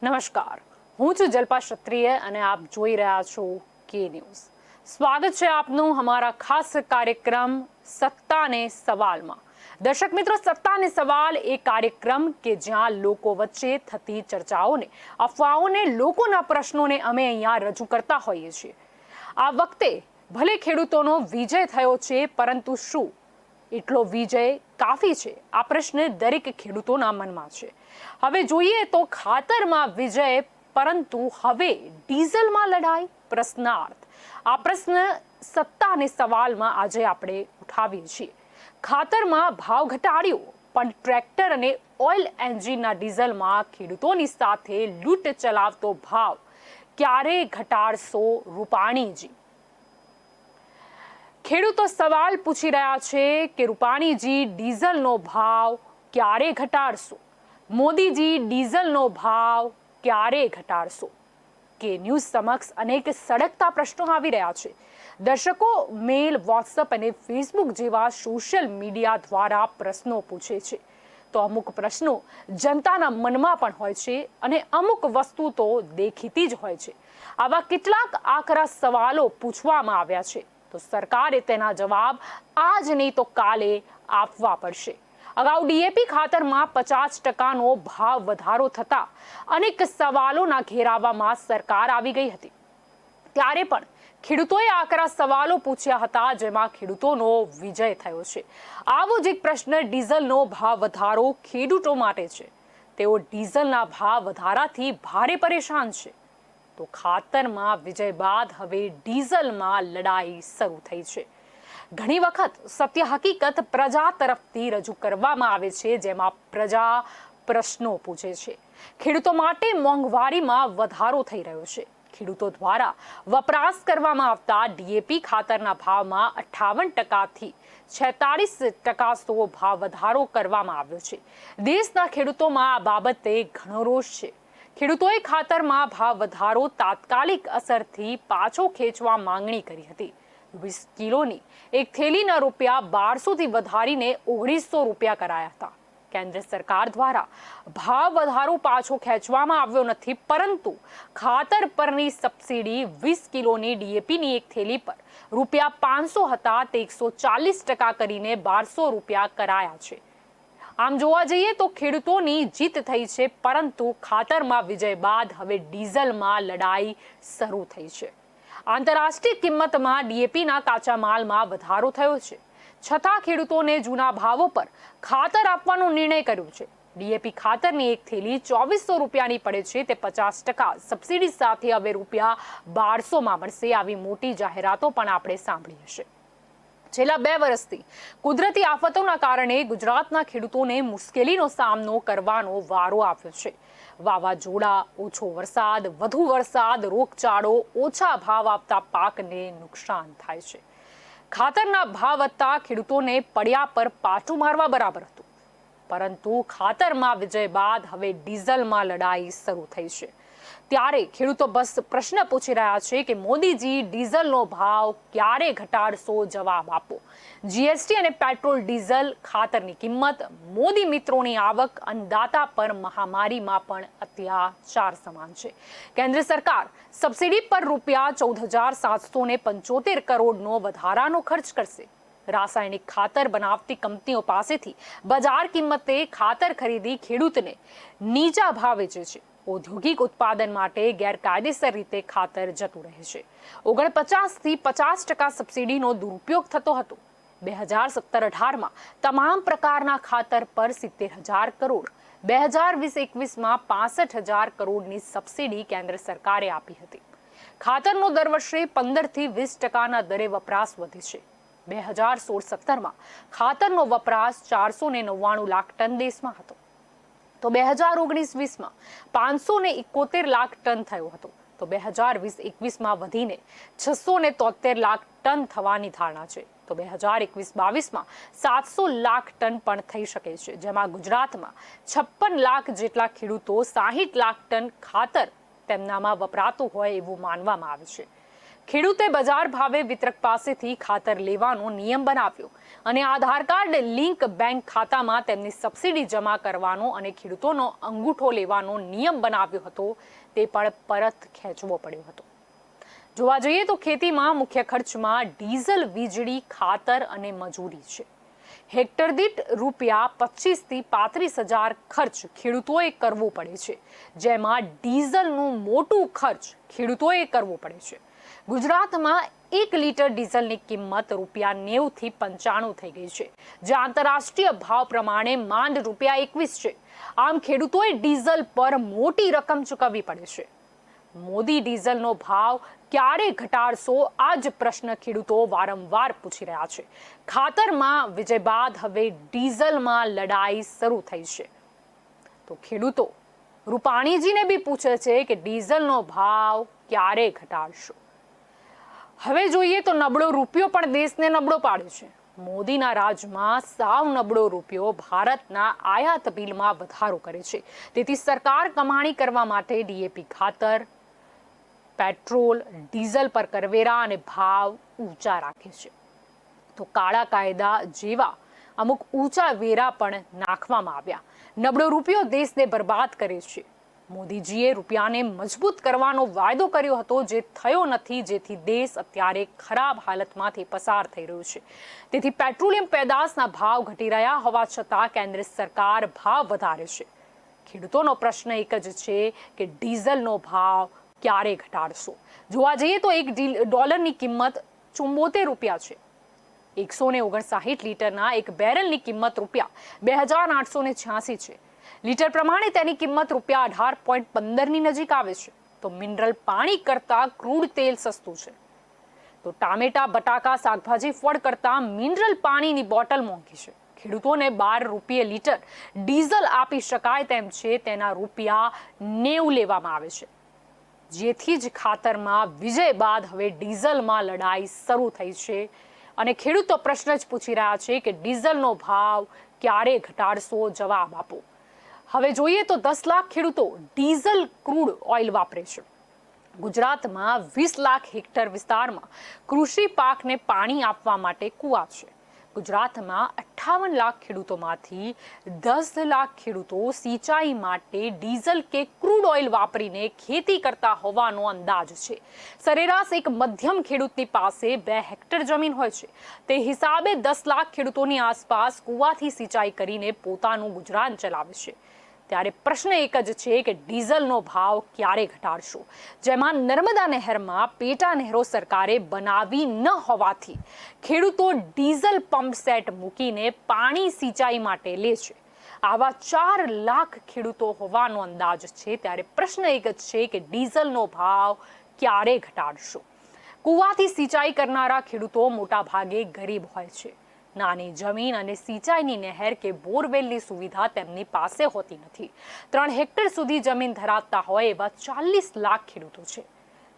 નમસ્કાર, હું છું જલ્પા ક્ષત્રિય અને આપ જોઈ રહ્યા છો કે ન્યૂઝ। સ્વાગત છે આપનું અમારા ખાસ કાર્યક્રમ સત્તાને સવાલમાં। દર્શક મિત્રો, સત્તાને સવાલ એ કાર્યક્રમ કે જ્યાં લોકો વચ્ચે થતી ચર્ચાઓને, અફવાઓને, લોકોના પ્રશ્નોને અમે અહીંયા રજૂ કરતા હોઈએ છીએ। આ વખતે ભલે ખેડૂતોનો વિજય થયો છે, પરંતુ શું એટલો વિજય કાફી છે? આ પ્રશ્ન દરેક ખેડૂતોના મનમાં છે। હવે જોઈએ તો ખાતરમાં વિજય, પરંતુ હવે ડીઝલમાં લડાઈ? પ્રશ્નાર્થ। આ પ્રશ્ન સત્તાને સવાલમાં આજે આપણે ઉઠાવીએ છીએ। ખાતરમાં ભાવ ઘટાડ્યો, પણ ટ્રેક્ટર અને ઓઇલ એન્જિનના ડીઝલમાં ખેડૂતોની સાથે લૂંટ ચલાવતો ભાવ ક્યારે ઘટાડશો રૂપાણીજી? ખેડૂતો સવાલ પૂછી રહ્યા છે કે રૂપાણીજી ડીઝલનો ભાવ ક્યારે ઘટાડશો? મોદીજી ડીઝલનો ભાવ ક્યારે ઘટાડશો? કે ન્યૂઝ સમક્ષ અનેક સળગતા પ્રશ્નો આવી રહ્યા છે। દર્શકો મેલ, વોટ્સઅપ અને ફેસબુક જેવા સોશિયલ મીડિયા દ્વારા પ્રશ્નો પૂછે છે, તો અમુક પ્રશ્નો જનતાના મનમાં પણ હોય છે અને અમુક વસ્તુ તો દેખીતી જ હોય છે। આવા કેટલાક આકરા સવાલો પૂછવામાં આવ્યા છે, તો સરકારે તેના જવાબ આજ નહીં તો કાલે આપવા પડશે। અગાઉ ડીએપી ખાતરમાં 50%નો ભાવ વધારો થતા અનેક સવાલોના ઘેરાવામાં સરકાર આવી ગઈ હતી। ત્યારે પણ ખેડૂતોએ આકરા સવાલો પૂછ્યા હતા, જેમાં ખેડૂતોનો વિજય થયો છે। આવો જ એક પ્રશ્ન ડીઝલનો ભાવ વધારો ખેડૂતો માટે છે। તેઓ ડીઝલના ભાવ વધારાથી ભારે પરેશાન છે। તો ખાતરમાં વિજય બાદ હવે ડીઝલમાં લડાઈ શરૂ થઈ છે। ઘણી વખત સત્ય હકીકત પ્રજા તરફથી રજૂ કરવામાં આવે છે, જેમાં પ્રજા પ્રશ્નો પૂછે છે। ખેડૂતો માટે મોંઘવારીમાં વધારો થઈ રહ્યો છે। ખેડૂતો દ્વારા વપરાશ કરવામાં આવતા ડીએપી ખાતરના ભાવમાં 58%થી 46% ભાવ વધારો કરવામાં આવ્યો છે। દેશના ખેડૂતોમાં આ બાબતે ઘણો રોષ છે। ખેડૂતોએ ખાતરમાં ભાવ વધારો તાત્કાલિક અસરથી પાછો ખેંચવા માંગણી કરી હતી। 20 કિલોની એક થેલીના રૂપિયા 1200થી વધારીને 1900 રૂપિયા કરાયા હતા। કેન્દ્ર સરકાર દ્વારા ભાવ વધારો પાછો ખેંચવામાં આવ્યો નથી, પરંતુ ખાતર પરની સબસિડી 20 કિલોની ડીએપીની એક થેલી પર રૂપિયા 500 હતા, તે 140% કરીને 1200 રૂપિયા કરાયા છે। આમ જોવા જઈએ તો ખેડૂતોની જીત થઈ છે, પરંતુ ખાતરમાં વિજય બાદ હવે ડીઝલમાં લડાઈ શરૂ થઈ છે। આંતરરાષ્ટ્રીય કિંમતમાં ડીએપીના કાચા માલમાં વધારો થયો છે, છતાં ખેડૂતોને જૂના ભાવો પર ખાતર આપવાનો નિર્ણય કર્યો છે। ડીએપી ખાતરની એક થેલી 2400 રૂપિયાની પડે છે, તે 50% સબસિડી સાથે હવે રૂપિયા 1200માં મળશે। આવી મોટી જાહેરાતો પણ આપણે સાંભળી હશે। છેલ્લા 2 વર્ષથી કુદરતી આફતોના કારણે ગુજરાતના ખેડૂતોને મુશ્કેલીનો સામનો કરવાનો વારો આવ્યો છે। વાવાઝોડા, ઓછો વરસાદ, વધુ વરસાદ, રોગચાળો, ઓછા ભાવ આપતા પાકને નુકસાન થાય છે। ખાતરના ભાવ વધતા ખેડૂતોને પડ્યા પર પાટું મારવા બરાબર હતું, પરંતુ ખાતરમાં વિજય બાદ હવે ડીઝલમાં લડાઈ શરૂ થઈ છે। ત્યારે ખેડૂતો બસ પ્રશ્ન પૂછી રહ્યા છે કે મોદીજી ડીઝલનો ભાવ ક્યારે ઘટાડશો? જવાબ આપો। જીએસટી અને પેટ્રોલ ડીઝલ ખાતરની કિંમત, મોદી મિત્રોની આવક, અન્નદાતા પર મહામારીમાં પણ અત્યાચાર સમાન છે। કેન્દ્ર સરકાર સબસિડી પર રૂપિયા 14,775 કરોડનો વધારાનો ખર્ચ કરશે। રાસાયણિક ખાતર બનાવતી કંપનીઓ પાસેથી બજાર કિંમતે ખાતર ખરીદી ખેડૂતને નીચા ભાવે વેચે છે। ઔદ્યોગિક ઉત્પાદન માટે ગેરકાયદેસર રીતે ખાતર જતું રહે છે। 49થી 50% સબસિડીનો દુરુપયોગ થતો હતો। 2017-18માં તમામ પ્રકારના ખાતર પર 70,000 કરોડ, 2020-21માં 65,000 કરોડની સબસિડી કેન્દ્ર સરકારે આપી હતી। ખાતરનો દર વર્ષે 15થી 20%ના દરે વપરાશ વધે છે। 2016-17માં ખાતરનો વપરાશ 499 લાખ ટન દેશમાં હતો, તો 2019-20માં 571 લાખ ટન થયો હતો, તો 2020-21માં વધીને 673 લાખ ટન થવાની ધારણા છે, તો 2021-22માં 700 લાખ ટન પણ થઈ શકે છે, જેમાં ગુજરાતમાં 56 લાખ જેટલા ખેડૂતો 60 લાખ ટન ખાતર તેમનામાં વપરાતું હોય એવું માનવામાં આવે છે। ખેડૂતે બજાર ભાવે વિતરક પાસેથી ખાતર લેવાનો નિયમ બનાવ્યો અને આધાર કાર્ડ લિંક બેંક ખાતામાં તેમની સબસિડી જમા કરવાનો અને ખેડૂતોનો અંગૂઠો લેવાનો નિયમ બનાવ્યો હતો, તે પણ પરત ખેંચવો પડ્યો હતો. જોવા જઈએ તો ખેતીમાં મુખ્ય ખર્ચમાં ડીઝલ, વીજળી, ખાતર અને મજૂરી છે. હેક્ટર દીઠ ₹25,000 થી 35,000 ખર્ચ ખેડૂતોએ કરવો પડે છે, જેમાં ડીઝલનું મોટું ખર્ચ ખેડૂતોએ કરવો પડે છે. ગુજરાતમાં 1 લીટર ડીઝલની કિંમત ₹90 થી 95 થઈ ગઈ છે, જે આંતરરાષ્ટ્રીય ભાવ પ્રમાણે માંડ ₹21 છે. આમ ખેડૂતોએ ડીઝલ પર મોટી રકમ ચૂકવવી પડે છે. મોદી ડીઝલનો ભાવ ક્યારે ઘટાડશો, આ જ પ્રશ્ન ખેડૂતો વારંવાર પૂછી રહ્યા છે. ખાતરમાં વિજય બાદ હવે ડીઝલમાં લડાઈ શરૂ થઈ છે. તો ખેડૂતો રૂપાણીજીને બી પૂછે છે કે ડીઝલનો ભાવ ક્યારે ઘટાડશો. હવે જોઈએ તો નબળો રૂપિયો પણ દેશને નબળો પાડે છે. મોદીના રાજમાં સાવ નબળો રૂપિયો ભારતના આયાત બિલમાં વધારો કરે છે. તેથી સરકાર કમાણી કરવા માટે ડીએપી ખાતર, પેટ્રોલ, ડીઝલ પર કરવેરા અને ભાવ ઊંચા રાખે છે. તો કાળા કાયદા જેવા અમુક ઊંચા વેરા પણ નાખવામાં આવ્યા. નબળો રૂપિયો દેશને બરબાદ કરે છે. મોદીજીએ રૂપિયાને મજબૂત કરવાનો વાયદો કર્યો હતો, જે થયો નથી, જેથી દેશ અત્યારે ખરાબ હાલતમાંથી પસાર થઈ રહ્યો છે. તેથી પેટ્રોલિયમ પેદાશના ભાવ ઘટી રહ્યા હોવા છતાં કેન્દ્ર સરકાર ભાવ વધારે છે. ખેડૂતોનો પ્રશ્ન એક જ છે કે ડીઝલનો ભાવ ક્યારે ઘટાડશો. જોવા જઈએ તો $1 કિંમત ₹74 છે. 159 લીટરના એક બેરલની કિંમત ₹2,886 છે. લીટર પ્રમાણે તેની કિંમત ₹18.15 નજીક આવે છે. તો મિનરલ પાણી કરતાં ક્રૂડ તેલ સસ્તું છે. તો ટામેટા, બટાકા, શાકભાજી, ફળ કરતાં મિનરલ પાણીની બોટલ મોંઘી છે. ખેડૂતોને ₹12 લીટર ડીઝલ આપી શકાય તેમ છે, તેના ₹90 લેવામાં આવે છે. જેથી જ ખાતરમાં વિજય બાદ હવે ડીઝલમાં લડાઈ શરૂ થઈ છે અને ખેડૂતો પ્રશ્ન જ પૂછી રહ્યા છે કે ડીઝલનો ભાવ ક્યારે ઘટાડશો, જવાબ આપો. હવે જોઈએ તો 10 લાખ ખેડૂતો ડીઝલ ક્રૂડ ઓઇલ વાપરે છે. ગુજરાતમાં 20 લાખ હેક્ટર વિસ્તારમાં કૃષિ પાકને પાણી આપવા માટે કુવા છે. ગુજરાતમાં 58 લાખ ખેડૂતોમાંથી 10 લાખ ખેડૂતો સિંચાઈ માટે ડીઝલ કે ક્રૂડ ઓઇલ વાપરીને ખેતી કરતા હોવાનો અંદાજ છે. સરેરાશ એક મધ્યમ ખેડૂતની પાસે 2 હેક્ટર જમીન હોય છે. તે હિસાબે 10 લાખ ખેડૂતોની આસપાસ કુવાથી સિંચાઈ કરીને પોતાનું ગુજરાન ચલાવે છે. ત્યારે પ્રશ્ન એક જ છે કે ડીઝલનો ભાવ ક્યારે ઘટાડશો, જેમાં નર્મદા નહેરમાં પેટા નહેરો સરકારે બનાવી ન હોવાથી ખેડૂતો ડીઝલ પંપ સેટ મૂકીને પાણી સિંચાઈ માટે લે છે. આવા 4 લાખ ખેડૂતો હોવાનો અંદાજ છે. ત્યારે પ્રશ્ન એક જ છે કે ડીઝલનો ભાવ ક્યારે ઘટાડશો. કુવાથી સિંચાઈ કરનારા ખેડૂતો મોટા ભાગે ગરીબ હોય છે. નાની જમીન અને સિંચાઈની નહેર કે બોરવેલની સુવિધા તેમની પાસે હોતી નથી. 3 હેક્ટર સુધી જમીન ધરાવતા હોય એવા 40 લાખ ખેડૂતો છે.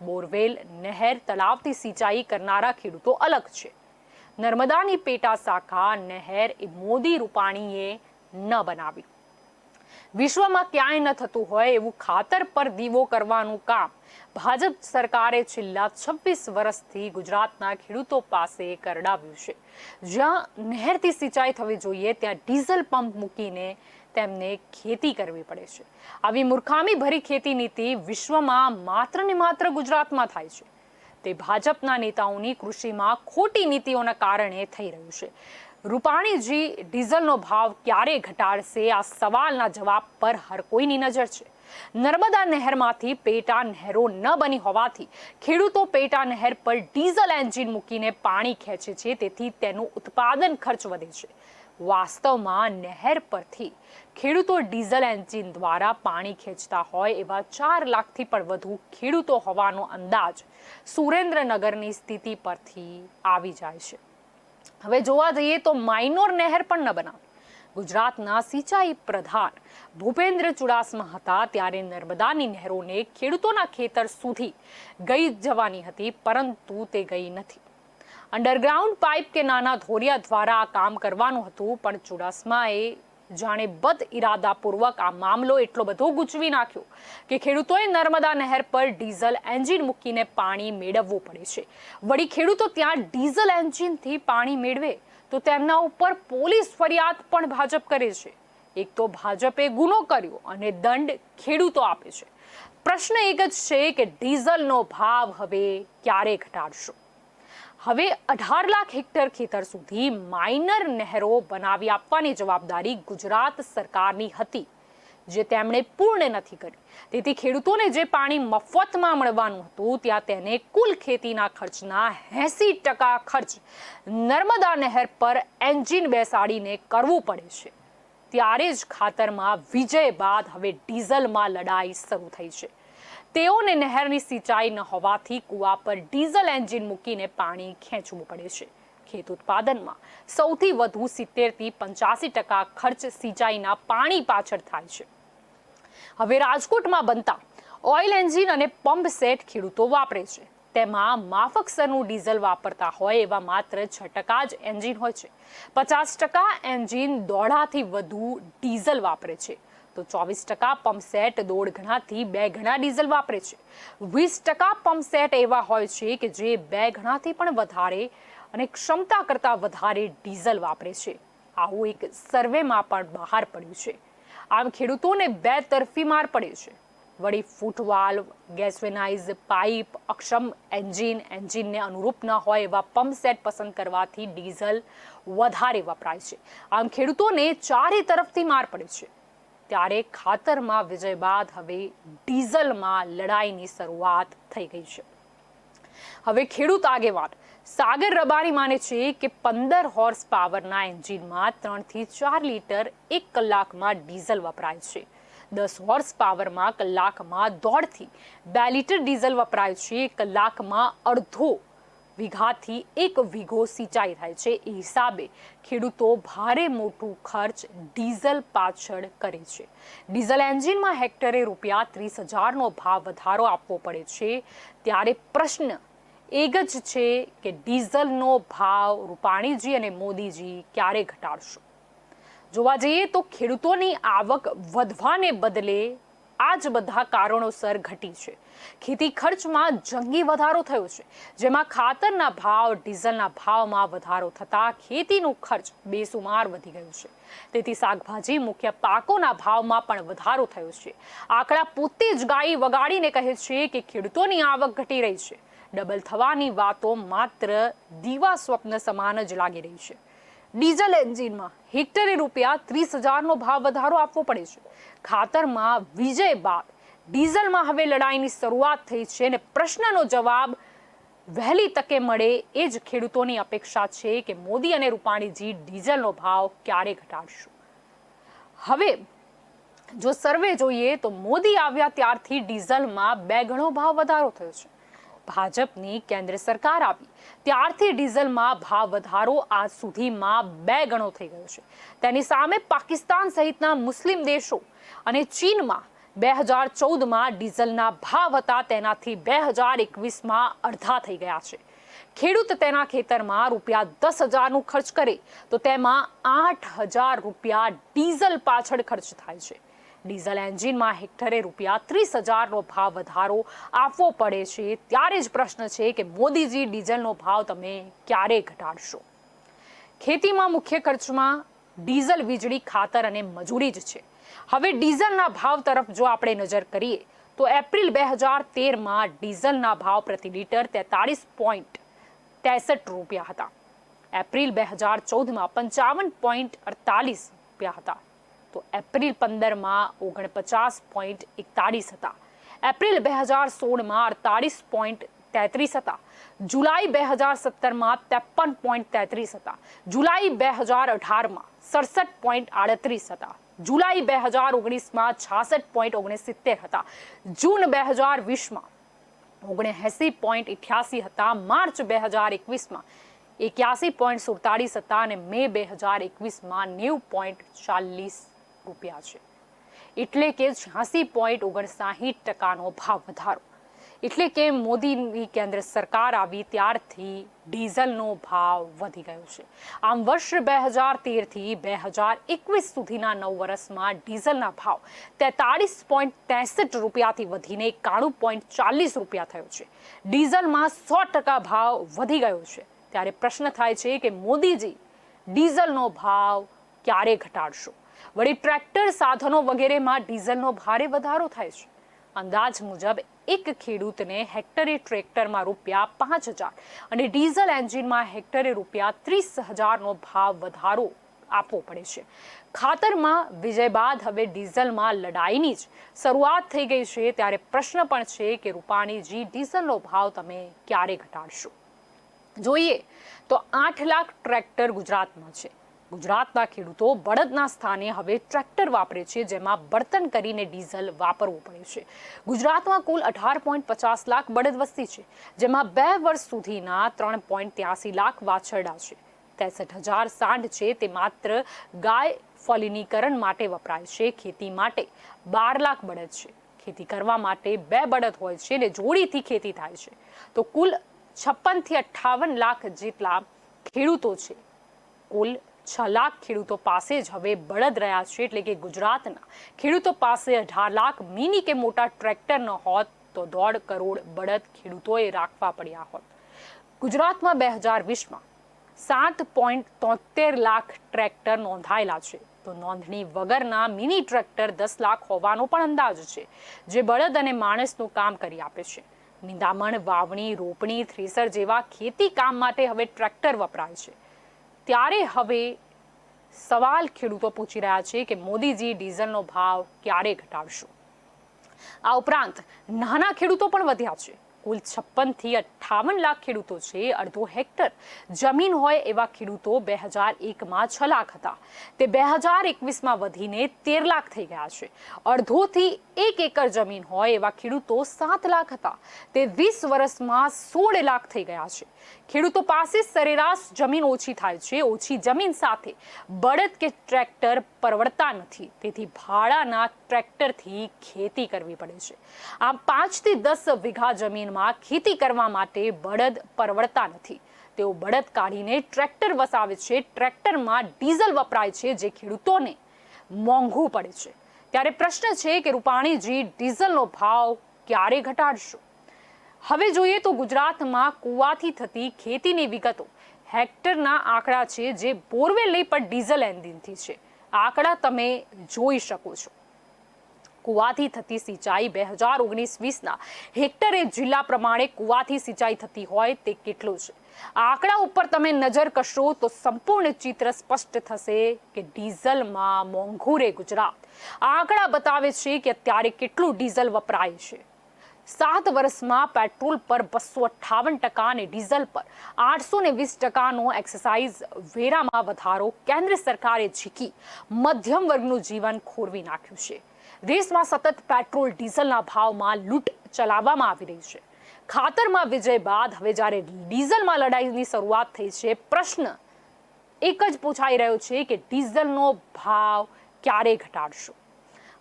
બોરવેલ, નહેર, તળાવથી સિંચાઈ કરનારા ખેડૂતો અલગ છે. નર્મદાની પેટા શાખા નહેર એ મોદી રૂપાણીએ ન બનાવી. વિશ્વમાં ક્યાંય ન થતું હોય એવું ખાતર પર દીવો કરવાનું કામ ભાજપ સરકારે છેલ્લા 26 વર્ષથી ગુજરાતના ખેડૂતો પાસે કરડાવ્યું છે. જ્યાં નહેરથી સિંચાઈ થવી જોઈએ ત્યાં ડીઝલ પંપ મૂકીને તેમને ખેતી કરવી પડે છે. આવી મૂર્ખામી ભરી ખેતી નીતિ વિશ્વમાં માત્ર ને માત્ર ગુજરાતમાં થાય છે. તે ભાજપના નેતાઓની કૃષિમાં ખોટી નીતિઓના કારણે થઈ રહ્યું છે. રૂપાણીજી ડીઝલનો ભાવ ક્યારે ઘટાડશે, આ સવાલના જવાબ પર હર કોઈની નજર છે. નર્મદા નહેરમાંથી પેટા નહેરો ન બની હોવાથી ખેડૂતો પેટા નહેર પર ડીઝલ એન્જિન મૂકીને પાણી ખેંચે છે. તેથી તેનું ઉત્પાદન ખર્ચ વધે છે. વાસ્તવમાં નહેર પરથી ખેડૂતો ડીઝલ એન્જિન દ્વારા પાણી ખેંચતા હોય એવા 4 લાખથી પણ વધુ ખેડૂતો હોવાનો અંદાજ સુરેન્દ્રનગરની સ્થિતિ પરથી આવી જાય છે. હવે જોવા જઈએ તો માઇનોર નહેર પણ ન બનાવી. ગુજરાતના સિંચાઈ પ્રધાન ભૂપેન્દ્ર ચુડાસમા હતા ત્યારે નર્મદાની નહેરોને ખેડૂતોના ખેતર સુધી ગઈ જવાની હતી, પરંતુ તે ગઈ નથી. અંડરગ્રાઉન્ડ પાઇપ કે નાના ધોરિયા દ્વારા આ કામ કરવાનું હતું, પણ ચુડાસમાએ જાણે બદ ઇરાદાપૂર્વક આ મામલો એટલો બધો ગૂંચવી નાખ્યો કે ખેડૂતોએ નર્મદા નહેર પર ડીઝલ એન્જિન મૂકીને પાણી મેળવવું પડે છે. વળી ખેડૂતો ત્યાં ડીઝલ એન્જિનથી પાણી મેળવે તો તેમના ઉપર પોલીસ ફરિયાદ પણ ભાજપ કરે છે. એક તો ભાજપે ગુનો કર્યો અને દંડ ખેડૂતો આપે છે. પ્રશ્ન એક જ છે કે ડીઝલનો ભાવ હવે ક્યારે ઘટાડશો? હવે 18 લાખ હેક્ટર ખેતર સુધી માઇનર નહેરો બનાવી આપવાની જવાબદારી ગુજરાત સરકારની હતી, જે તેમણે પૂર્ણ નથી કરી. તેથી ખેડૂતોને જે પાણી મફતમાં મળવાનું હતું ત્યાં તેને કુલ ખેતીના ખર્ચના 80% ખર્ચ નર્મદા નહેર પર એન્જિન બેસાડીને કરવું પડે છે. ત્યારે જ ખાતરમાં વિજય બાદ હવે ડીઝલમાં લડાઈ શરૂ થઈ છે. તેઓને નહેરની સિંચાઈ ન હોવાથી કૂવા પર ડીઝલ એન્જિન મૂકીને પાણી ખેંચવું પડે છે. ખેત ઉત્પાદનમાં સૌથી વધુ 70 થી 85% ખર્ચ સિંચાઈના પાણી પાછળ થાય છે. હવે રાજકોટમાં બનતા ઓઇલ એન્જિન અને પંપ સેટ ખેડૂતો વાપરે છે. તેમાં માફકસરનું ડીઝલ વાપરતા હોય એવા માત્ર 6% જ એન્જિન હોય છે. 50% એન્જિન દોઢાથી વધુ ડીઝલ વાપરે છે, તો 24% પંપ સેટ દોઢ ગણાથી 2 ગણા ડીઝલ વાપરે છે. 20% પંપ સેટ એવા હોય છે કે જે 2 ગણાથી પણ વધારે અને ક્ષમતા કરતાં વધારે ડીઝલ વાપરે છે. આવું એક સર્વેમાં પણ બહાર પડ્યું છે. આમ ખેડૂતોને બે તરફી માર પડે છે. વળી ફૂટવાલ્વ, ગેસવેનાઇઝ પાઇપ, અક્ષમ એન્જિનને અનુરૂપ ન હોય એવા પંપ સેટ પસંદ કરવાથી ડીઝલ વધારે વપરાય છે. આમ ખેડૂતોને ચારે તરફથી માર પડે છે. ત્યારે ખાતરમાં વિજય બાદ હવે ડીઝલમાં લડાઈની શરૂઆત થઈ ગઈ છે. હવે ખેડૂત આગેવાન સાગર રબારી માને છે કે 15 હોર્સ પાવરના એન્જિનમાં 3 થી 4 લીટર 1 કલાકમાં ડીઝલ વપરાય છે. 10 હોર્સ પાવરમાં કલાકમાં 1.5 થી 2 લીટર ડીઝલ વપરાય છે. કલાકમાં અડધો વીઘાથી 1 વીઘો સિંચાઈ થાય છે. એ હિસાબે ખેડૂતો ભારે મોટું ખર્ચ ડીઝલ પાછળ કરે છે. ડીઝલ એન્જિનમાં હેક્ટરે ₹30,000નો ભાવ વધારો આપવો પડે છે. ત્યારે પ્રશ્ન એક જ છે કે ડીઝલનો ભાવ રૂપાણીજી અને મોદીજી ક્યારે ઘટાડશો? જોવા જઈએ તો ખેડૂતોની આવક વધવાને બદલે આ જ બધા કારણોસર ઘટી છે. ખેતી ખર્ચમાં જંગી વધારો થયો છે, જેમાં ખાતરના ભાવ, ડીઝલના ભાવમાં વધારો થતાં ખેતીનું ખર્ચ બેસુમાર વધી ગયું છે. તેથી શાકભાજી, મુખ્ય પાકોના ભાવમાં પણ વધારો થયો છે. આંકડા પોતે જ ગાઈ વગાડીને કહે છે કે ખેડૂતોની આવક ઘટી રહી છે. ડબલ થવાની વાતો માત્ર દીવા સ્વપ્ન સમાન જ લાગી રહી છે. ડીઝલ એન્જિનમાં હેક્ટરે ₹30,000નો ભાવ વધારો આપવો પડે છે. ખાતરમાં વિજય બાદ ડીઝલમાં હવે લડાઈની શરૂઆત થઈ છે અને પ્રશ્નનો જવાબ વહેલી તકે મળે એ જ ખેડૂતોની અપેક્ષા છે કે મોદી અને રૂપાણીજી ડીઝલનો ભાવ ક્યારે ઘટાડશે. હવે જો સર્વે જોઈએ તો મોદી આવ્યા ત્યારથી ડીઝલમાં 2 ગણો ભાવ વધારો થયો છે. ભાજપની કેન્દ્ર સરકાર આવી ત્યારથી ડીઝલમાં ભાવ વધારો આજ સુધીમાં 2 ગણો થઈ ગયો છે. તેની સામે પાકિસ્તાન સહિતના મુસ્લિમ દેશો અને ચીનમાં 2014માં ડીઝલના ભાવ હતા તેનાથી 2021માં અડધા થઈ ગયા છે. ખેડૂત તેના ખેતરમાં ₹10,000નું ખર્ચ કરે તો તેમાં ₹8,000 ડીઝલ પાછળ ખર્ચ થાય છે. ડીઝલ એન્જિનમાં હેક્ટરે ₹30,000નો ભાવ વધારો આપવો પડે છે. ત્યારે જ પ્રશ્ન છે કે મોદીજી ડીઝલનો ભાવ તમે ક્યારે ઘટાડશો? ખેતીમાં મુખ્ય ખર્ચમાં ડીઝલ, વીજળી, ખાતર અને મજૂરી જ છે. હવે ડીઝલના ભાવ તરફ જો આપણે નજર કરીએ તો એપ્રિલ 2013માં ડીઝલના ભાવ પ્રતિ લીટર ₹43.63 હતા. એપ્રિલ 2014માં ₹55.48 હતા. તો એપ્રિલ 15માં 49.41 હતા. એપ્રિલ 2016માં 48.33 હતા. જુલાઈ 2017માં 53.33 હતા. જુલાઈ 2018માં 67.38 હતા. જુલાઈ 2019માં 66.69 હતા. જૂન 2020માં 79.88 હતા. માર્ચ 2021માં 81.47 હતા અને મે 2021માં 90.40 રૂપિયા છે. એટલે કે 86.59%નો ભાવ વધારો. એટલે કે મોદીની કેન્દ્ર સરકાર આવી ત્યારથી ડીઝલનો ભાવ વધી ગયો છે. આમ વર્ષ 2013થી 2021 સુધીના 9 વર્ષમાં ડીઝલના ભાવ 43.63 રૂપિયાથી વધીને 91.40 રૂપિયા થયો છે. ડીઝલમાં 100% ભાવ વધી ગયો છે. ત્યારે પ્રશ્ન થાય છે કે મોદીજી ડીઝલનો ભાવ ક્યારે ઘટાડશો? વળી ટ્રેક્ટર, સાધનો વગેરેમાં ડીઝલનો ભારે વધારો થાય છે. અંદાજ મુજબ એક ખેડૂતને હેક્ટરે ટ્રેક્ટરમાં ₹5,000 અને ડીઝલ એન્જિનમાં હેક્ટરે ₹30,000નો ભાવ વધારો આપવો પડે છે. ખાતરમાં વિજય બાદ હવે ડીઝલમાં લડાઈની જ શરૂઆત થઈ ગઈ છે. ત્યારે પ્રશ્ન પણ છે કે રૂપાણીજી ડીઝલનો ભાવ તમે ક્યારે ઘટાડશો? જોઈએ તો 8 લાખ ટ્રેક્ટર ગુજરાતમાં છે. ગુજરાતના ખેડૂતો બળદના સ્થાને હવે ટ્રેક્ટર વાપરે છે, જેમાં બળતણ કરીને ડીઝલ વાપરવું પડે છે. ગુજરાતમાં કુલ 18.50 લાખ બળદ વસ્તી છે, જેમાં 2 વર્ષ સુધીના 3.83 લાખ વાછરડા છે. 63,000 સાંઢ છે તે માત્ર ગાય ફલિનીકરણ માટે વપરાય છે. ખેતી માટે 12 લાખ બળદ છે. ખેતી કરવા માટે 2 બળદ હોય છે અને જોડીથી ખેતી થાય છે. તો કુલ 56 થી 58 લાખ જેટલા ખેડૂતો છે. કુલ 6 લાખ ખેડૂતો પાસે જ હવે બળદ રહ્યા છે. એટલે કે ગુજરાતના ખેડૂતો પાસે 18 લાખ મિની કે મોટા ટ્રેક્ટર ન હોત તો 1.5 કરોડ બળદ ખેડૂતોએ રાખવા પડ્યા હોત. ગુજરાતમાં 2020માં 7.73 લાખ ટ્રેક્ટર નોંધાયેલા છે. તો નોંધણી વગરના મિની ટ્રેક્ટર 10 લાખ હોવાનો પણ અંદાજ છે, જે બળદ અને માણસનું કામ કરી આપે છે. નિંદામણ, વાવણી, રોપણી, થ્રેસર જેવા ખેતી કામ માટે હવે ટ્રેક્ટર વપરાય છે. ત્યારે હવે સવાલ ખેડૂતો પૂછી રહ્યા છે કે મોદીજી ડીઝલનો ભાવ ક્યારે ઘટાડશો? આ ઉપરાંત નાના ખેડૂતો પણ વધ્યા છે. કુલ 56 થી 58 લાખ ખેડૂતો છે. અડધો હેક્ટર જમીન હોય એવા ખેડૂતો 2001માં 6 લાખ હતા, તે 2021માં વધીને 13 લાખ થઈ ગયા છે. અડધોથી 1 એકર જમીન હોય એવા ખેડૂતો 7 લાખ હતા, તે 20 વર્ષમાં 16 લાખ થઈ ગયા છે. ખેડૂતો પાસે સરેરાશ જમીન ઓછી થાય છે. ઓછી જમીન સાથે બળદ કે ટ્રેક્ટર પરવડતા નથી, તેથી ભાડાના ટ્રેક્ટરથી ખેતી કરવી પડે છે. આમ 5 થી 10 વીઘા જમીનમાં ખેતી કરવા માટે બળદ પરવડતા નથી. તેઓ બળદ કાઢીને ટ્રેક્ટર વસાવે છે. ટ્રેક્ટરમાં ડીઝલ વપરાય છે, જે ખેડૂતોને મોંઘું પડે છે. ત્યારે પ્રશ્ન છે કે રૂપાણીજી ડીઝલનો ભાવ ક્યારે ઘટાડશો? હવે જોઈએ તો ગુજરાતમાં કુવાથી થતી ખેતીની વિગતો. હેક્ટરના આંકડા છે, જે બોરવેલ પર ડીઝલ એન્જિનથી છે. આંકડા તમે જોઈ શકો છો. કુવાથી થતી સિંચાઈ 2019-20ના હેક્ટરે જિલ્લા પ્રમાણે કુવાથી સિંચાઈ થતી હોય તે કેટલું છે? આંકડા ઉપર તમે નજર કરશો તો સંપૂર્ણ ચિત્ર સ્પષ્ટ થશે કે ડીઝલમાં મોંઘું રે ગુજરાત. આંકડા બતાવે છે કે અત્યારે કેટલું ડીઝલ વપરાય છે. 7 વર્ષમાં પેટ્રોલ પર 258% અને ડીઝલ પર 820%નો એક્સાઇઝ વેરામાં વધારો કેન્દ્ર સરકારે ઝીકી મધ્યમ વર્ગનું જીવન ખોરવી નાખ્યું છે. દેશમાં સતત પેટ્રોલ ડીઝલના ભાવમાં લૂંટ ચલાવવામાં આવી રહી છે. ખાતરમાં વિજય બાદ હવે જ્યારે ડીઝલમાં લડાઈની શરૂઆત થઈ છે, પ્રશ્ન એક જ પૂછાઈ રહ્યો છે કે ડીઝલનો ભાવ ક્યારે ઘટાડશો?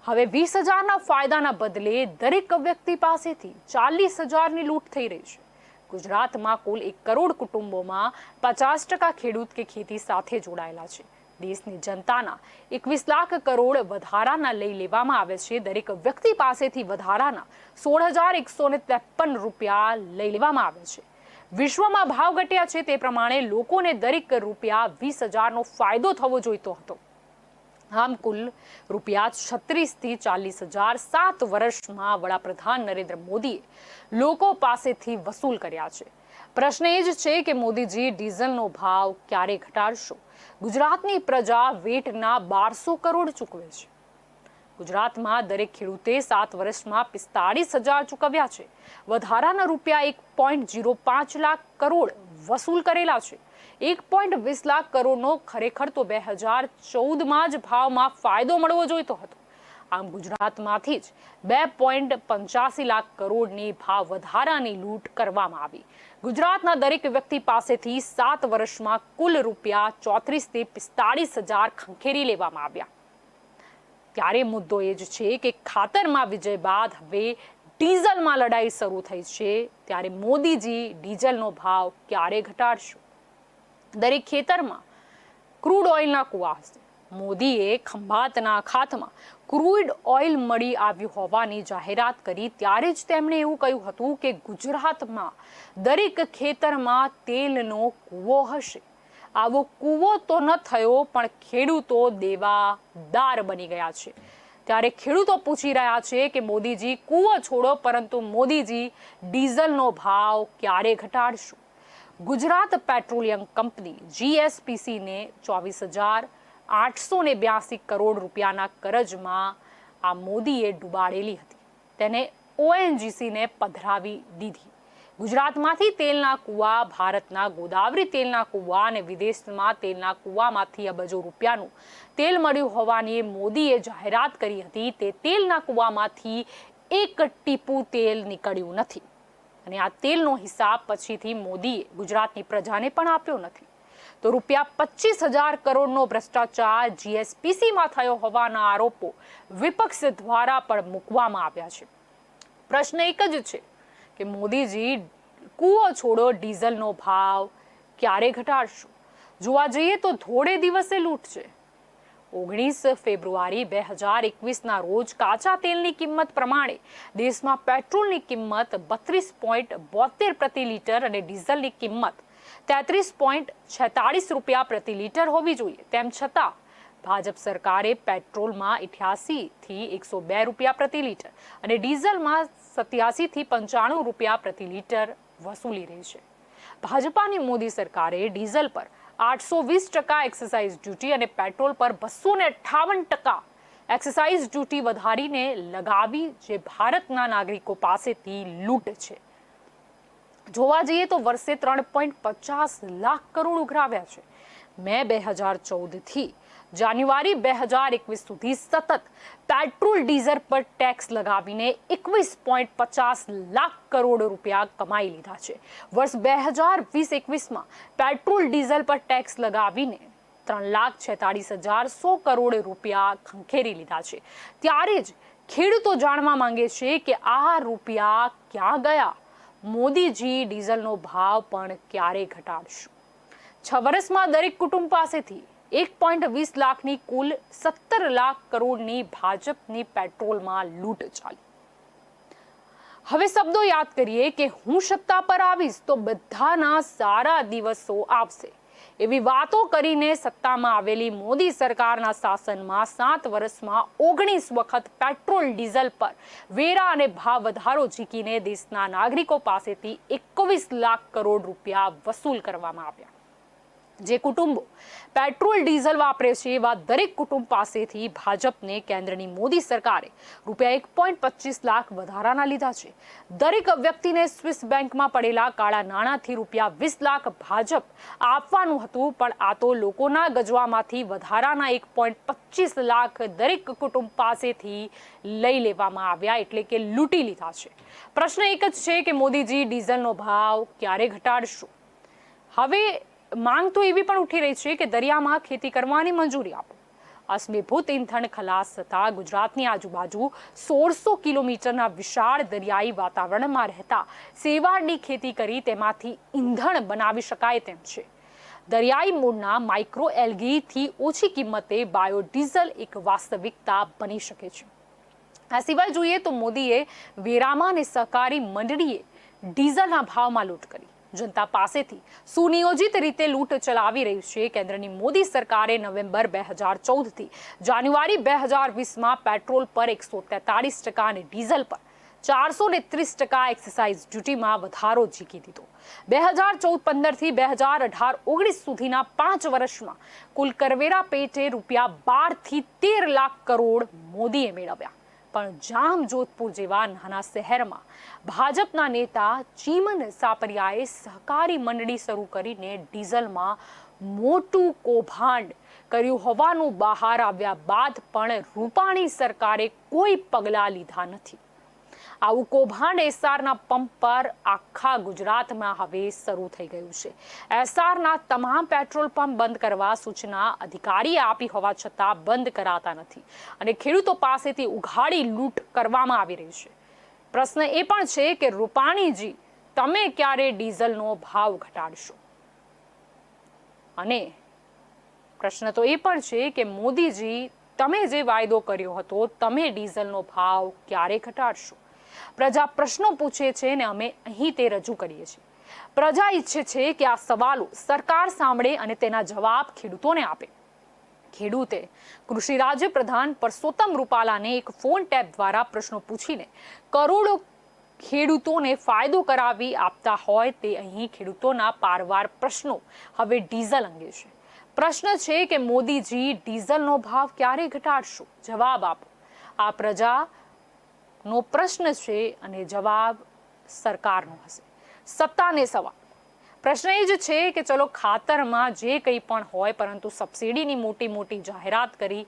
હવે 20,000ના ફાયદાના બદલે દરેક વ્યક્તિ પાસેથી 40,000ની લૂંટ થઈ રહી છે. ગુજરાતમાં કુલ 1 કરોડ કુટુંબોમાં 50% ખેડૂત કે ખેતી સાથે જોડાયેલા છે. દેશની જનતાના 21 લાખ કરોડ વધારાના લઈ લેવામાં આવે છે. દરેક વ્યક્તિ પાસેથી વધારાના 16,153 રૂપિયા લઈ લેવામાં આવે છે. વિશ્વમાં ભાવ ઘટ્યા છે તે પ્રમાણે લોકોને દરેક ₹20,000નો ફાયદો થવો જોઈતો હતો. આમ કુલ ₹36 થી 40,000 7 વર્ષમાં વડાપ્રધાન નરેન્દ્ર મોદીએ લોકો પાસેથી વસૂલ કર્યા છે. પ્રશ્ન એ જ છે કે મોદીજી ડીઝલનો ભાવ ક્યારે ઘટાડશો? ગુજરાતની પ્રજા વેટના 1200 કરોડ ચૂકવે છે. ગુજરાતમાં દરેક ખેડૂતે 7 વર્ષમાં 45,000 ચૂકવ્યા છે. વધારાના ₹1.05 લાખ કરોડ વસૂલ કરેલા છે. 1.20 લાખ કરોડનો ખરેખર તો 2014માં જ ભાવમાં ફાયદો મળવો જોઈતો હતો. આમ ગુજરાતમાંથી જ 2.85 લાખ કરોડની ભાવ વધારાની લૂંટ કરવામાં આવી. ગુજરાતના દરેક વ્યક્તિ પાસેથી 7 વર્ષમાં કુલ ₹34 થી 45,000 ખંખેરી લેવામાં આવ્યા. ત્યારે મુદ્દો એ જ છે કે ખાતરમાં વિજય બાદ હવે ડીઝલમાં લડાઈ શરૂ થઈ છે ત્યારે મોદીજી ડીઝલનો ભાવ ક્યારે ઘટાડશે? દરેક ખેતરમાં ક્રૂડ ઓઇલના કુવા હશે. મોદીએ ખંભાતના ખાતમાં ક્રૂડ ઓઇલ મળી આવ્યું હોવાની જાહેરાત કરી ત્યારે જ તેમણે એવું કહ્યું હતું કે ગુજરાતમાં દરેક ખેતરમાં તેલનો કૂવો હશે. આવો કૂવો તો ન થયો, પણ ખેડૂતો દેવાદાર બની ગયા છે. ત્યારે ખેડૂતો પૂછી રહ્યા છે કે મોદીજી કૂવો છોડો, પરંતુ મોદીજી ડીઝલનો ભાવ ક્યારે ઘટાડશું? ગુજરાત પેટ્રોલિયમ કંપની GSPCને 24,882 કરોડ રૂપિયાના કરજમાં આ મોદીએ ડૂબાડેલી હતી. તેને ONGCને પધરાવી દીધી. ગુજરાતમાંથી તેલના કૂવા, ભારતના ગોદાવરી તેલના કૂવા અને વિદેશમાં તેલના કૂવામાંથી અબજો રૂપિયાનું તેલ મળ્યું હોવાની મોદીએ જાહેરાત કરી હતી. તે તેલના કૂવામાંથી એક ટીપું તેલ નીકળ્યું નથી અને આ તેલનો હિસાબ પછીથી મોદીએ ગુજરાતની પ્રજાને પણ આપ્યો નથી. તો રૂપિયા 25,000 કરોડનો ભ્રષ્ટાચાર GSPCમાં થયો હોવાના આરોપો વિપક્ષ દ્વારા પણ મૂકવામાં આવ્યા છે. પ્રશ્ન એક જ છે કે મોદીજી કૂવો છોડો, ડીઝલનો ભાવ ક્યારે ઘટાડશું? જોવા જઈએ તો થોડે દિવસે લૂંટ છે. 19 ફેબ્રુઆરી 2021ના રોજ કાચા તેલની કિંમત પ્રમાણે દેશમાં પેટ્રોલની કિંમત 32.72 પ્રતિ લીટર અને ડીઝલની કિંમત 33.46 રૂપિયા પ્રતિ લીટર હોવી જોઈએ. તેમ છતાં ભાજપ સરકારે પેટ્રોલમાં 88 થી 102 રૂપિયા પ્રતિ લીટર અને ડીઝલમાં 87 થી 95 રૂપિયા પ્રતિ લીટર વસૂલી રહી છે. ભાજપાની મોદી સરકારે ડીઝલ પર 820% એક્સાઇઝ ડ્યુટી અને પેટ્રોલ પર 258% એક્સાઇઝ ડ્યુટી વધારીને લગાવી, જે ભારતના નાગરિકો પાસેથી લૂંટ છે. જોવા જઈએ તો વર્ષે 3.50 લાખ કરોડ ઉઘરાવ્યા છે. મે 2014 થી જાન્યુઆરી 2021 સુધી સતત પેટ્રોલ ડીઝલ પર ટેક્સ લગાવીને 21.50 લાખ કરોડ રૂપિયા કમાઈ લીધા છે. વર્ષ 2020-21માં પેટ્રોલ ડીઝલ પર ટેક્સ લગાવીને 3,46,100 કરોડ રૂપિયા ખંખેરી લીધા છે. ત્યારે જ ખેડૂતો જાણવા માંગે છે કે આ રૂપિયા ક્યાં ગયા? મોદીજી ડીઝલનો ભાવ પણ ક્યારે ઘટાડશું? 6 વર્ષમાં દરેક કુટુંબ પાસેથી 1.20 લાખની કુલ 17 લાખ કરોડની ભાજપની પેટ્રોલમાં લૂંટ ચાલી. હવે શબ્દો યાદ કરીએ કે હું સત્તા પર આવીશ તો બધાના સારા દિવસો આવશે. એવી વાતો કરીને સત્તામાં આવેલી મોદી સરકારના શાસનમાં 7 વર્ષમાં 19 વખત પેટ્રોલ ડીઝલ પર વેરા અને ભાવ વધારો ઝીકીને દેશના નાગરિકો પાસેથી 21 લાખ કરોડ રૂપિયા વસૂલ કરવામાં આવ્યા. જે કુટુંબો પેટ્રોલ ડીઝલ વાપરે છે એવા દરેક કુટુંબ પાસેથી ભાજપને કેન્દ્રની મોદી સરકારે રૂપિયા 1.25 લાખ વધારાના લીધા છે. દરેક વ્યક્તિને સ્વિસ બેંકમાં પડેલા કાળા નાણાંથી રૂપિયા 20 લાખ ભાજપ આપવાનું હતું, પણ આ તો લોકોના ગજવામાંથી વધારાના 1.25 લાખ દરેક કુટુંબ પાસેથી લઈ લેવામાં આવ્યા, એટલે કે લૂંટી લીધા છે. પ્રશ્ન એક જ છે કે મોદીજી ડીઝલનો ભાવ ક્યારે ઘટાડશું? હવે માંગ તો એવી પણ ઉઠી રહી છે કે દરિયામાં ખેતી કરવાની મંજૂરી આપો. અશ્મિભૂત ઇંધણ ખલાસ થતા ગુજરાતની આજુબાજુ 1600 કિલોમીટરના વિશાળ દરિયાઈ વાતાવરણમાં રહેતા શેવાળની ખેતી કરી તેમાંથી ઈંધણ બનાવી શકાય તેમ છે. દરિયાઈ મૂળના માઇક્રો એલ્ગીથી ઓછી કિંમતે બાયોડીઝલ એક વાસ્તવિકતા બની શકે છે. આ સિવાય જોઈએ તો મોદીએ વેરામાં અને સહકારી મંડળીએ ડીઝલના ભાવમાં લૂંટ કરી. જનતા પાસેથી સુનિયોજિત રીતે લૂંટ ચલાવી રહી છે. કેન્દ્રની મોદી સરકારે નવેમ્બર 2014 થી જાન્યુઆરી 2020માં પેટ્રોલ પર 143% અને ડીઝલ પર 430% એક્સાઇઝ ડ્યુટીમાં વધારો ઝીકી દીધો. 2014-15 થી 2018-19 સુધીના 5 વર્ષમાં કુલ કરવેરા પેટે રૂપિયા 12 થી 13 લાખ કરોડ મોદીએ મેળવ્યા. પણ જામજોધપુર જેવા નાના શહેરમાં ભાજપના નેતા ચીમન સાપરિયાએ સહકારી મંડળી શરૂ કરીને ડીઝલમાં મોટું કૌભાંડ કર્યું હોવાનું બહાર આવ્યા બાદ પણ રૂપાણી સરકારે કોઈ પગલાં લીધા નથી. આવું કૌભાંડ એસ્સારના પંપ પર આખા ગુજરાતમાં હવે શરૂ થઈ ગયું છે. એસ્સારના તમામ પેટ્રોલ પંપ બંધ કરવા સૂચના અધિકારીએ આપી હોવા છતાં બંધ કરાતા નથી અને ખેડૂતો પાસેથી ઉઘાડી લૂંટ કરવામાં આવી રહી છે. પ્રશ્ન એ પણ છે કે રૂપાણીજી તમે ક્યારે ડીઝલનો ભાવ ઘટાડશો? અને પ્રશ્ન તો એ પણ છે કે મોદીજી તમે જે વાયદો કર્યો હતો તમે ડીઝલનો ભાવ ક્યારે ઘટાડશો? પ્રજા પ્રશ્નો પૂછે છે ને અમે અહીં તે રજૂ કરીએ છીએ. પ્રજા ઈચ્છે છે કે આ સવાલો સરકાર સાંભળે અને તેના જવાબ ખેડૂતોને આપે. ખેડૂતે કૃષિ રાજ્ય પ્રધાન પરસોત્તમ રૂપાલાને એક ફોન ટેપ દ્વારા પ્રશ્નો પૂછીને કરોડો ખેડૂતોને ફાયદો કરાવી આપતા હોય તે અહીં ખેડૂતોના પારવાર પ્રશ્નો હવે ડીઝલ અંગે છે. પ્રશ્ન છે કે મોદીજી ડીઝલનો ભાવ ક્યારે ઘટાડશો? જવાબ આપો. આ પ્રજાનો પ્રશ્ન છે અને જવાબ સરકારનો હશે. સત્તાને સવાલ. પ્રશ્ન એ જ છે કે ચલો ખાતરમાં જે કંઈ પણ હોય પરંતુ સબસિડીની મોટી મોટી જાહેરાત કરી,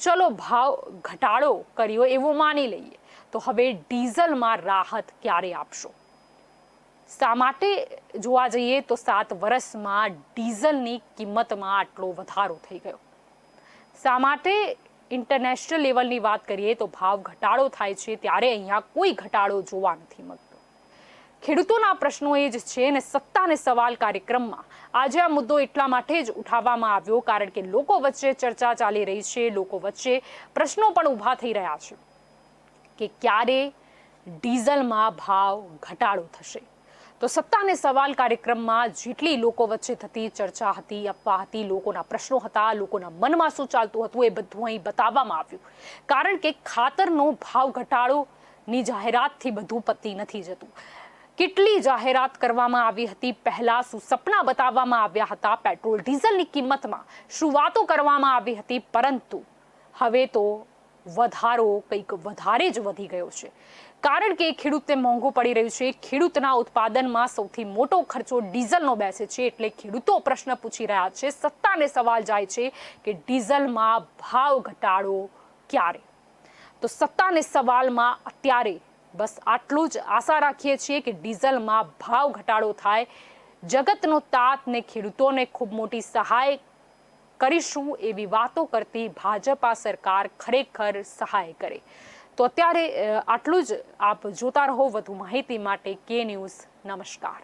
ચલો ભાવ ઘટાડો કર્યો એવું માની લઈએ, તો હવે ડીઝલમાં રાહત ક્યારે આપશો? શા માટે જોવા જઈએ તો 7 વર્ષમાં ડીઝલની કિંમતમાં આટલો વધારો થઈ ગયો? શા માટે ઇન્ટરનેશનલ લેવલની વાત કરીએ તો ભાવ ઘટાડો થાય છે ત્યારે અહીંયા કોઈ ઘટાડો જોવા નથી મળતો? ખેડૂતોના પ્રશ્નો એ જ છે અને સત્તાને સવાલ કાર્યક્રમમાં આજે આ મુદ્દો એટલા માટે જ ઉઠાવવામાં આવ્યો કારણ કે લોકો વચ્ચે ચર્ચા ચાલી રહી છે, લોકો વચ્ચે પ્રશ્નો પણ ઊભા થઈ રહ્યા છે કે ક્યારે ડીઝલમાં ભાવ ઘટાડો થશે. તો સત્તાને સવાલ કાર્યક્રમમાં જેટલી લોકો વચ્ચે થતી ચર્ચા હતી, અફવા હતી, લોકોના પ્રશ્નો હતા, લોકોના મનમાં શું ચાલતું હતું એ બધું અહીં બતાવવામાં આવ્યું. કારણ કે ખાતરનો ભાવ ઘટાડોની જાહેરાતથી બધું પતી નથી જતું. કેટલી જાહેરાત કરવામાં આવી હતી, પહેલા શું સપના બતાવવામાં આવ્યા હતા, પેટ્રોલ ડીઝલની કિંમતમાં શું વાતો કરવામાં આવી હતી, પરંતુ હવે તો વધારો કંઈક વધારે જ વધી ગયો છે. કારણ કે ખેડૂતને મોંઘું પડી રહ્યું છે. ખેડૂતના ઉત્પાદનમાં સૌથી મોટો ખર્ચો ડીઝલનો બેસે છે. એટલે ખેડૂતો પ્રશ્ન પૂછી રહ્યા છે, સત્તાને સવાલ જાય છે કે ડીઝલમાં ભાવ ઘટાડો ક્યારે? તો સત્તાને સવાલમાં અત્યારે બસ આટલું જ આશા રાખીએ છીએ કે ડીઝલમાં ભાવ ઘટાડો થાય, જગતનો તાત ને ખેડૂતોને ખૂબ મોટી સહાય કરીશું એવી વાતો કરતી ભાજપા સરકાર ખરેખર સહાય કરે. તો અત્યારે આટલું જ. આપ જોતા રહો વધુ માહિતી માટે કે ન્યૂઝ. નમસ્કાર.